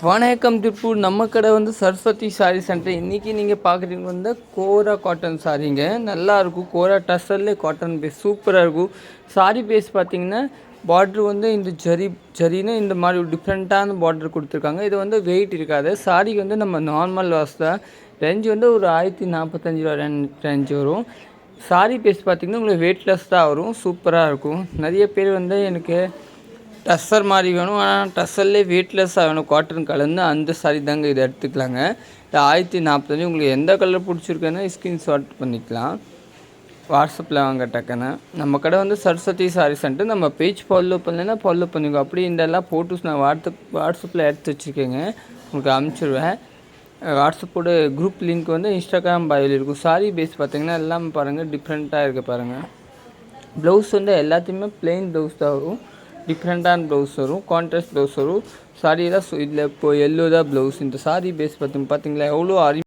வணக்கம் திருப்பூர். நம்ம கடை வந்து சரஸ்வதி சாரீ சென்டர். இன்றைக்கி நீங்கள் பார்க்குறீங்க வந்து கோரா காட்டன் சாரீங்க. நல்லாயிருக்கும். கோரா டஸ்ஸர்லே காட்டன் பேஸ் சூப்பராக இருக்கும். சாரீ பேஸ் பார்த்திங்கன்னா பார்ட்ரு வந்து இந்த ஜரின்னு இந்த மாதிரி டிஃப்ரெண்ட்டான பார்ட்ரு கொடுத்துருக்காங்க. இது வந்து வெயிட் இருக்காது. சாரீக்கு வந்து நம்ம நார்மல் வாஸ் தான். ரேஞ்சு வந்து ஒரு 1045 ரூபா ரேஞ்சு வரும். சாரீ பேஸ் பார்த்திங்கன்னா உங்களுக்கு வெயிட்லெஸ் தான் வரும். சூப்பராக இருக்கும். நிறைய பேர் வந்து எனக்கு டஸ்ஸர் மாதிரி வேணும், ஆனால் டஸ்ஸர்லேயே வெயிட்லெஸ்ஸாக வேணும், காட்டன் கலந்து அந்த சாரீ தாங்க இதை எடுத்துக்கலாங்க. இது 1045. உங்களுக்கு எந்த கலர் பிடிச்சிருக்குன்னா ஸ்க்ரீன்ஷாட் பண்ணிக்கலாம். வாட்ஸ்அப்பில் வாங்க டக்குன்னு. நம்ம கடை வந்து சரஸ்வதி சாரீ சென்டர். நம்ம பேஜ் ஃபாலோ பண்ணலைன்னா ஃபாலோ பண்ணிக்கோ. அப்படி இதெல்லாம் ஃபோட்டோஸ் நான் வாட்ஸ்அப்பில் எடுத்து வச்சுருக்கேங்க, உங்களுக்கு அனுப்பிச்சிடுவேன். வாட்ஸ்அப்போட குரூப் லிங்க் வந்து இன்ஸ்டாகிராம் பயோவில் இருக்கும். சாரீ பேஸ் பார்த்திங்கன்னா எல்லாம் பாருங்கள் டிஃப்ரெண்ட்டாக இருக்குது பாருங்கள். ப்ளவுஸ் வந்து எல்லாத்தையுமே ப்ளெயின் ப்ளவுஸ் தான் வரும். டிஃப்ரெண்ட்டான ப்ளவுஸ் வரும், கான்ட்ராஸ்ட் ப்ளவுஸ் வரும். சாரீ தான் இதில் இப்போ எல்லோ தான் ப்ளவுஸ். இந்த சாரீ பேஸ் பார்த்தீங்களா எவ்வளோ